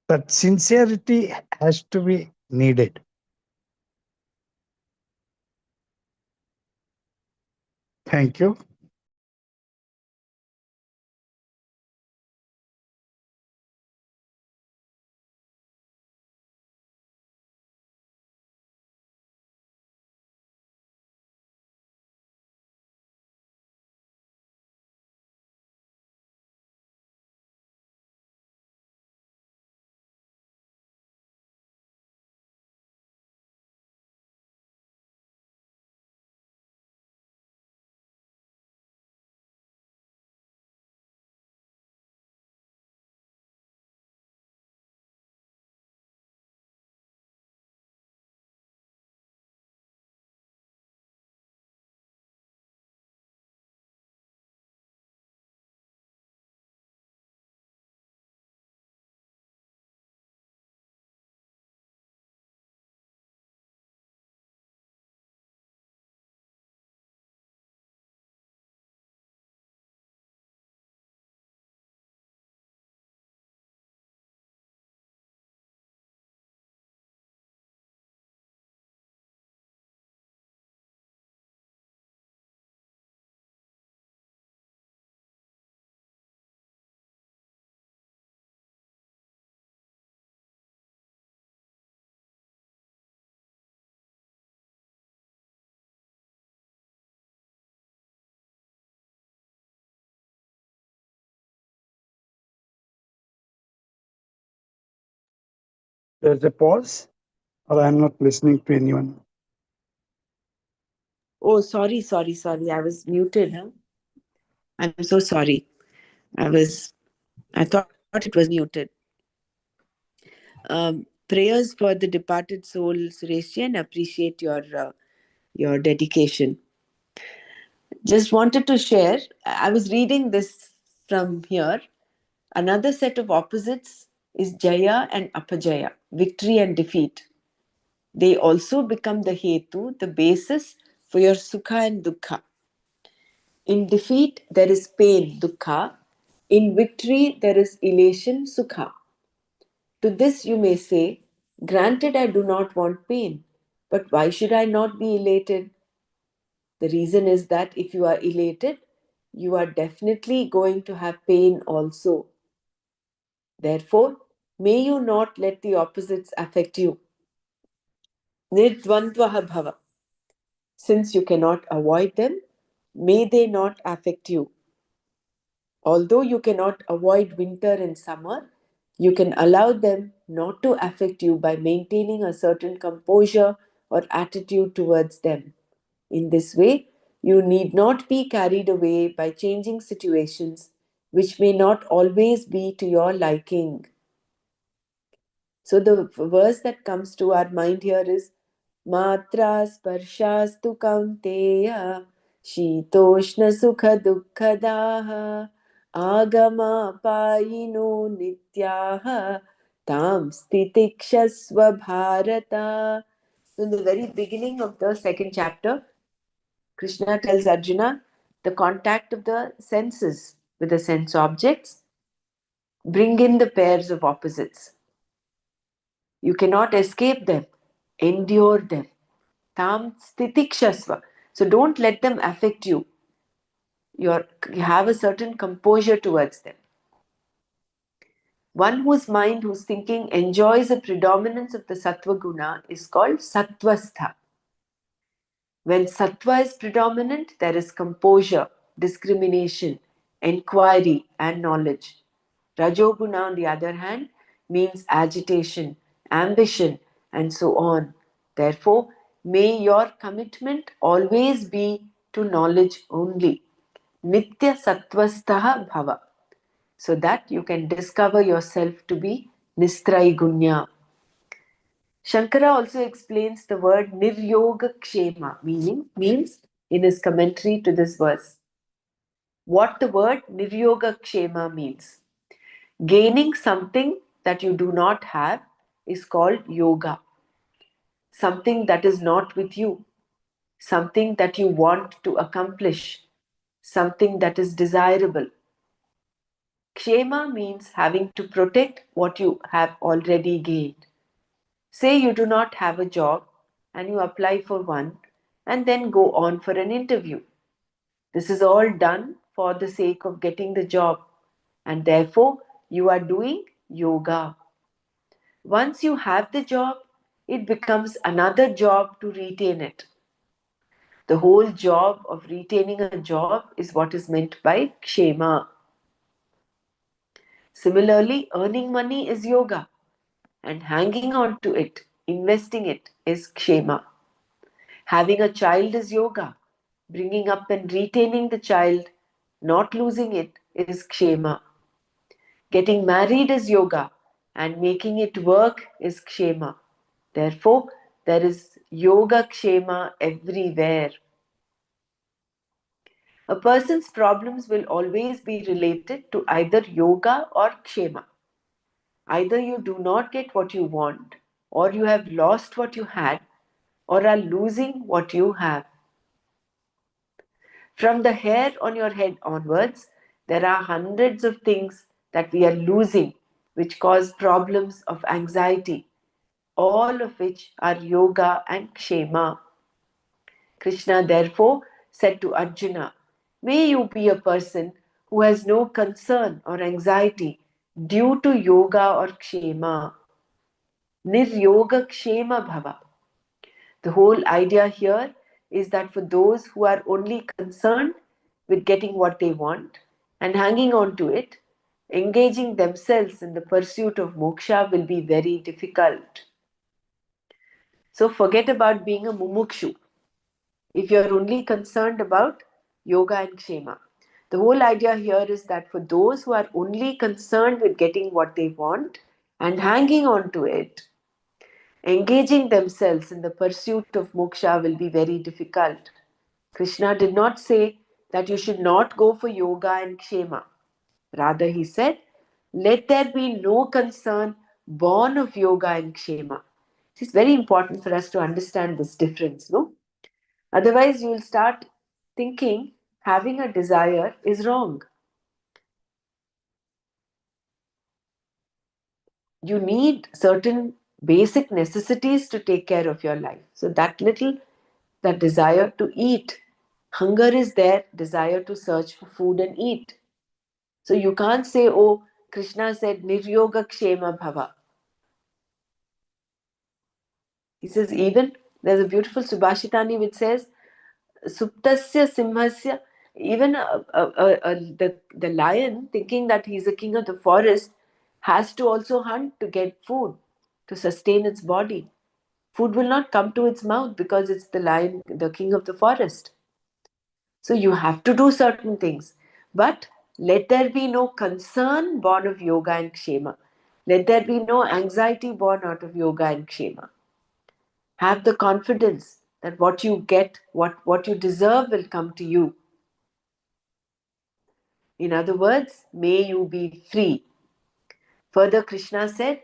But sincerity has to be needed. Thank you. There's a pause, or I'm not listening to anyone. Oh, sorry. I was muted, huh? I'm so sorry. I thought it was muted. Prayers for the departed soul, Suresh, and appreciate your dedication. Just wanted to share. I was reading this from here. Another set of opposites is Jaya and Apajaya, victory and defeat. They also become the hetu, the basis for your sukha and dukkha. In defeat, there is pain, dukkha. In victory, there is elation, sukha. To this, you may say, granted, I do not want pain, but why should I not be elated? The reason is that if you are elated, you are definitely going to have pain also. Therefore, may you not let the opposites affect you. Nirdvandvaha bhava. Since you cannot avoid them, may they not affect you. Although you cannot avoid winter and summer, you can allow them not to affect you by maintaining a certain composure or attitude towards them. In this way, you need not be carried away by changing situations which may not always be to your liking. So, the verse that comes to our mind here is Matra sparshastu kaunteya shitoshna sukha dukkhadaha agama payino nityaha tam stitikshasva bharata. In the very beginning of the second chapter, Krishna tells Arjuna the contact of the senses with the sense objects bring in the pairs of opposites. You cannot escape them, endure them. Tam stitikshasva. So don't let them affect you. You have a certain composure towards them. One whose mind, whose thinking enjoys a predominance of the sattva guna is called sattvastha. When sattva is predominant, there is composure, discrimination, inquiry, and knowledge. Rajoguna, on the other hand, means agitation, ambition, and so on. Therefore, may your commitment always be to knowledge only. Nitya sattvastaha bhava. So that you can discover yourself to be nistraigunya. Shankara also explains the word niryoga kshema, means in his commentary to this verse. What the word niryoga kshema means. Gaining something that you do not have is called yoga. Something that is not with you, something that you want to accomplish, something that is desirable. Kshema means having to protect what you have already gained. Say you do not have a job and you apply for one and then go on for an interview. This is all done for the sake of getting the job, and therefore you are doing yoga. Once you have the job, it becomes another job to retain it. The whole job of retaining a job is what is meant by kshema. Similarly, earning money is yoga, and hanging on to it, investing it, is kshema. Having a child is yoga. Bringing up and retaining the child, not losing it, is kshema. Getting married is yoga, and making it work is kshema. Therefore, there is yoga kshema everywhere. A person's problems will always be related to either yoga or kshema. Either you do not get what you want, or you have lost what you had, or are losing what you have. From the hair on your head onwards, there are hundreds of things that we are losing which cause problems of anxiety, all of which are yoga and kshema. Krishna therefore said to Arjuna, "May you be a person who has no concern or anxiety due to yoga or kshema. Niryoga kshema bhava." The whole idea here is that for those who are only concerned with getting what they want and hanging on to it, engaging themselves in the pursuit of moksha will be very difficult. So forget about being a mumukshu if you're only concerned about yoga and kshema. The whole idea here is that for those who are only concerned with getting what they want and hanging on to it, engaging themselves in the pursuit of moksha will be very difficult. Krishna did not say that you should not go for yoga and kshema. Rather, he said, let there be no concern born of yoga and kshema. It's very important for us to understand this difference, no? Otherwise, you will start thinking having a desire is wrong. You need certain basic necessities to take care of your life. So that desire to eat, hunger is there, desire to search for food and eat. So you can't say, oh, Krishna said, Niryoga Kshema Bhava. He says, even there's a beautiful Subhashitani which says, Suptasya Simhasya, even the lion, thinking that he's the king of the forest, has to also hunt to get food, to sustain its body. Food will not come to its mouth because it's the lion, the king of the forest. So you have to do certain things. But let there be no concern born of yoga and kshema. Let there be no anxiety born out of yoga and kshema. Have the confidence that what you get, what you deserve will come to you. In other words, may you be free. Further, Krishna said,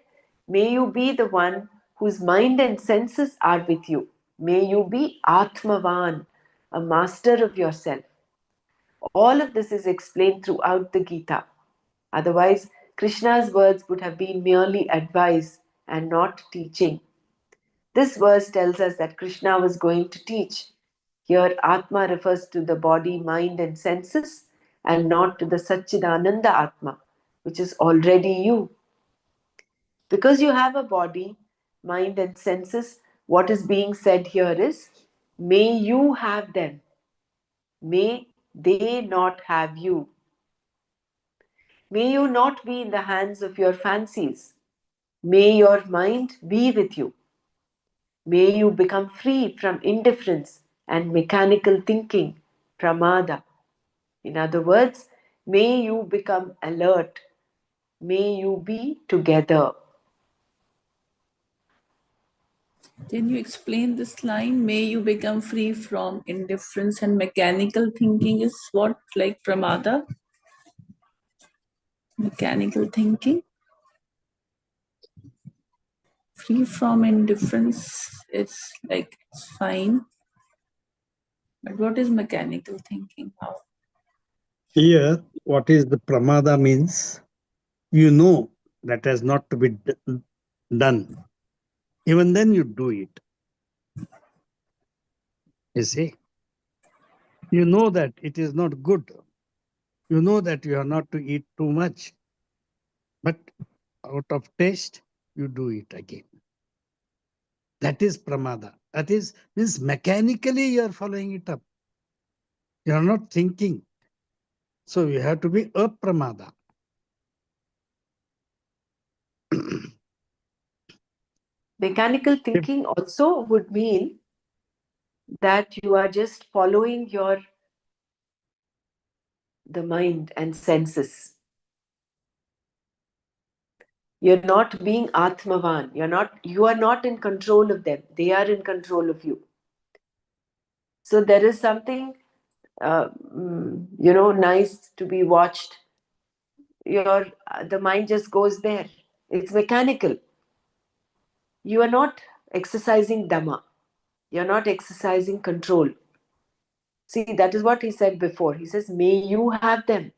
may you be the one whose mind and senses are with you. May you be Atmavan, a master of yourself. All of this is explained throughout the Gita. Otherwise, Krishna's words would have been merely advice and not teaching. This verse tells us that Krishna was going to teach. Here, Atma refers to the body, mind, and senses, and not to the Satchidananda Atma, which is already you. Because you have a body, mind, and senses, what is being said here is, may you have them. May they not have you. May you not be in the hands of your fancies. May your mind be with you. May you become free from indifference and mechanical thinking, pramada. In other words, may you become alert. May you be together. Can you explain this line? May you become free from indifference and mechanical thinking is what? Like pramada? Mechanical thinking? Free from indifference is like it's fine. But what is mechanical thinking? How? Here, what is the pramada means? You know that has not to be done. Even then you do it. You see? You know that it is not good. You know that you are not to eat too much. But out of taste, you do it again. That is pramada. That is means mechanically you are following it up. You are not thinking. So you have to be apramada. Mechanical thinking also would mean that you are just following the mind and senses. You're not being Atmavan. You are not in control of them. They are in control of you. So there is something nice to be watched. The mind just goes there. It's mechanical. You are not exercising Dhamma. You're not exercising control. See, that is what he said before. He says, may you have them.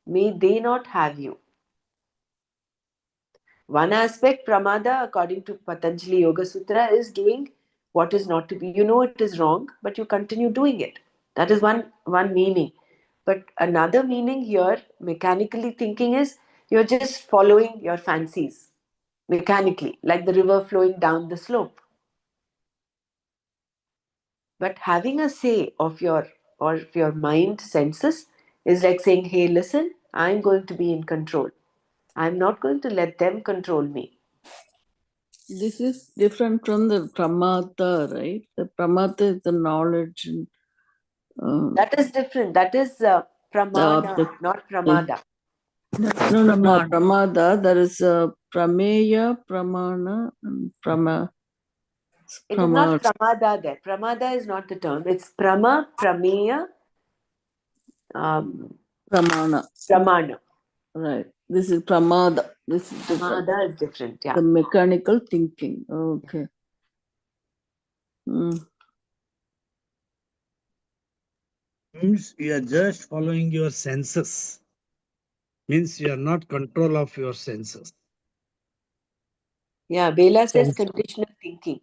May they not have you. One aspect, pramada, according to Patanjali Yoga Sutra, is doing what is not to be. You know it is wrong, but you continue doing it. That is one meaning. But another meaning here, mechanically thinking, is you're just following your fancies mechanically, like the river flowing down the slope. But having a say of your mind senses is like saying, hey, listen, I'm going to be in control. I'm not going to let them control me. This is different from the pramata, right? The pramata is the knowledge. And, That is different. That is pramana, not pramada. no, pramada. There is a prameya, pramana, and It is not pramada there. Pramada is not the term. It's prameya, pramana. pramana. Right. This is pramada. This is different. Pramada is different, yeah. The mechanical thinking. Okay. Means you are just following your senses. Means you are not control of your senses. Yeah, Bela says conditional thinking.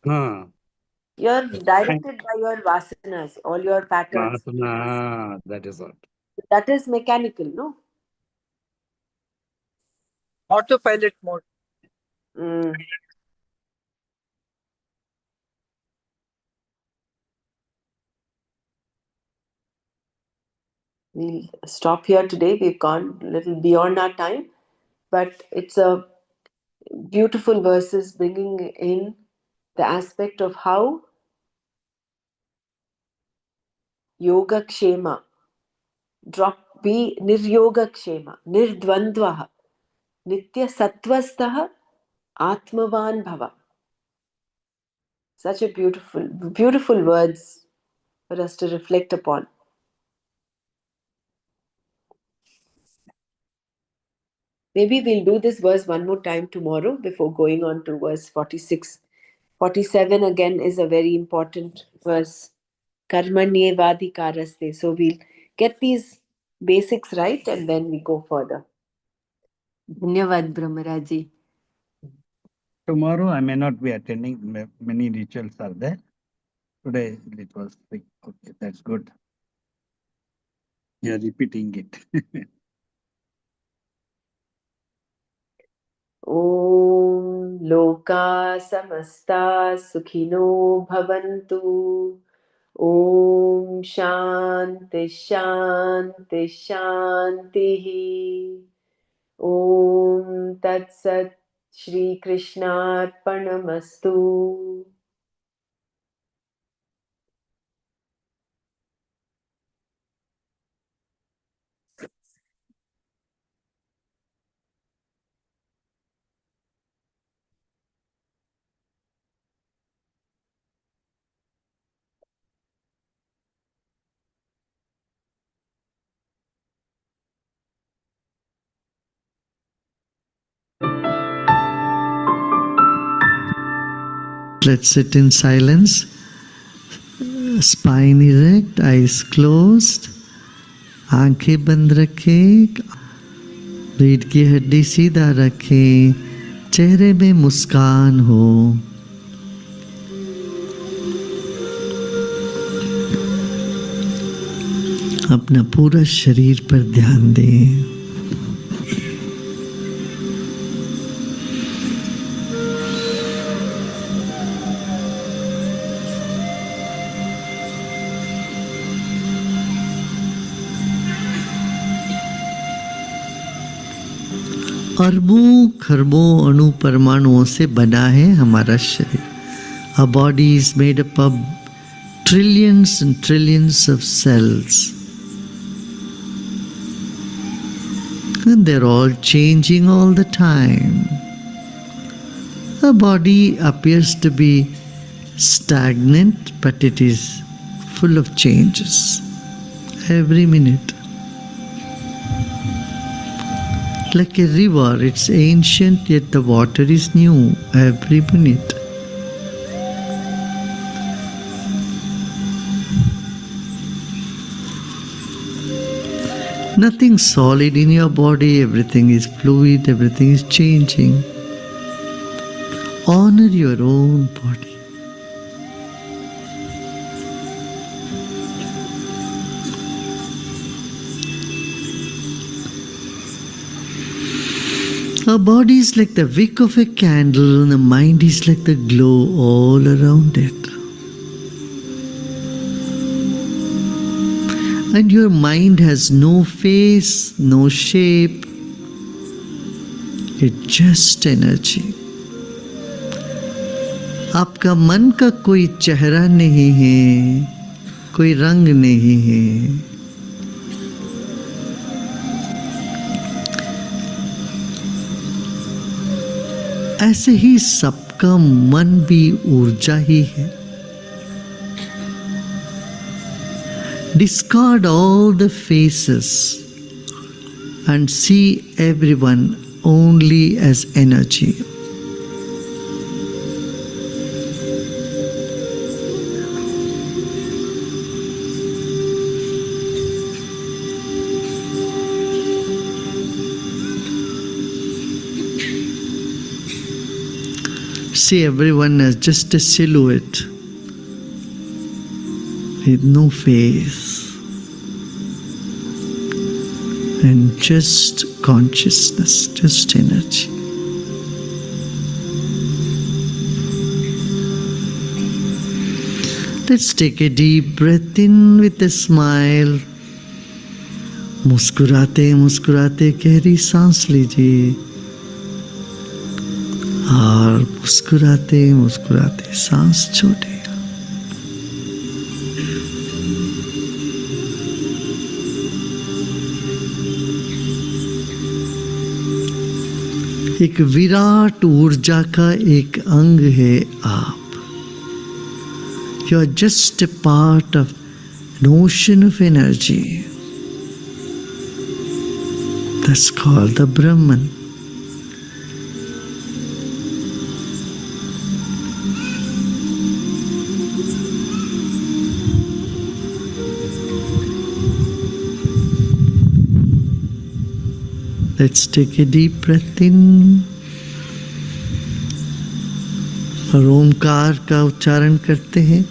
You're directed by your vasanas, all your patterns. That is what. That is mechanical, no? Autopilot mode. We'll stop here today. We've gone a little beyond our time, but it's a beautiful verses bringing in the aspect of how yoga kshema, be niryoga kshema, nirdvandvaha, nitya sattvastaha, atmavan bhava. Such a beautiful words for us to reflect upon. Maybe we'll do this verse one more time tomorrow before going on to verse 46. 47 again is a very important verse. Karmanyevadhikaraste. So we'll get these basics right and then we go further. Dhanyavad Brahmaraji. Tomorrow I may not be attending. Many rituals are there. Today it was free. Okay, that's good. You're repeating it. Om Loka Samasta Sukhino Bhavantu. Om Shanti Shanti Shanti. Om Tat Sat Shri Krishnarpanamastu. Let's sit in silence, spine erect, eyes closed, आंखें बंद रखें, रीढ़ की हड्डी सीधा रखें, चेहरे में मुस्कान हो। अपना पूरा शरीर पर ध्यान दें। अरबों खरबों अणु परमाणुओं से बना है हमारा शरीर। Our body is made up of trillions and trillions of cells. And they're all changing all the time. The body appears to be stagnant, but it is full of changes every minute. Like a river, it's ancient, yet the water is new every minute. Nothing solid in your body, everything is fluid, everything is changing. Honor your own body. Our body is like the wick of a candle, and the mind is like the glow all around it. And your mind has no face, no shape. It's just energy. आपका मन का कोई चेहरा नहीं है, कोई रंग नहीं है। ऐसे ही सबका मन भी ऊर्जा ही है। Discard all the faces and see everyone only as energy. See everyone as just a silhouette with no face and just consciousness, just energy. Let's take a deep breath in with a smile. मुस्कुराते मुस्कुराते गहरी सांस लीजिए और मुस्कुराते मुस्कुराते सांस छोड़िए। एक विराट ऊर्जा का एक अंग है आप। You are just a part of an ocean of energy. That's called the Brahman. Let's take a deep breath in और ओमकार का उच्चारण करते हैं।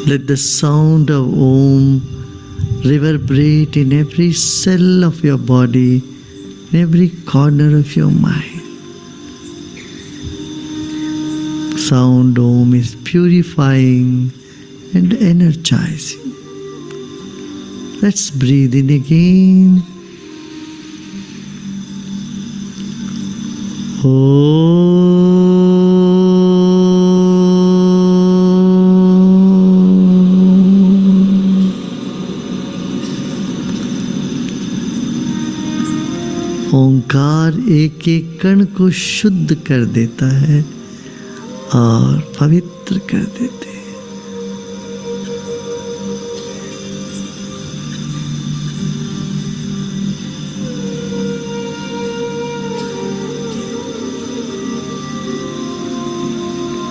Let the sound of Om reverberate in every cell of your body, in every corner of your mind. Sound Om is purifying and energizing. Let's breathe in again. ओंकार एक एक कण को शुद्ध कर देता है और पवित्र कर देते हैं।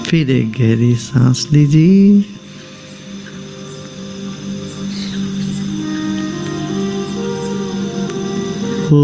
फिर एक गहरी सांस लीजिए Om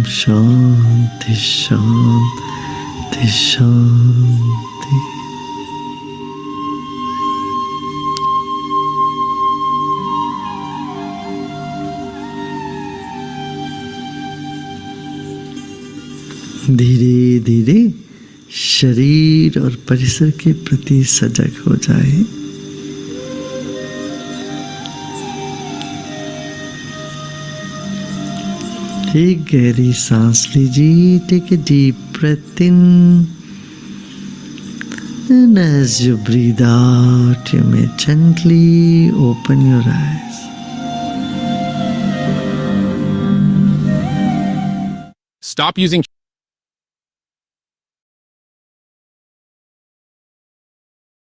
Shanti Shanti Shanti. धीरे धीरे शरीर और परिसर के प्रति सजग हो जाए। एक गहरी सांस लीजिए। Take a deep breath in and as you breathe out you may gently open your eyes. Stop using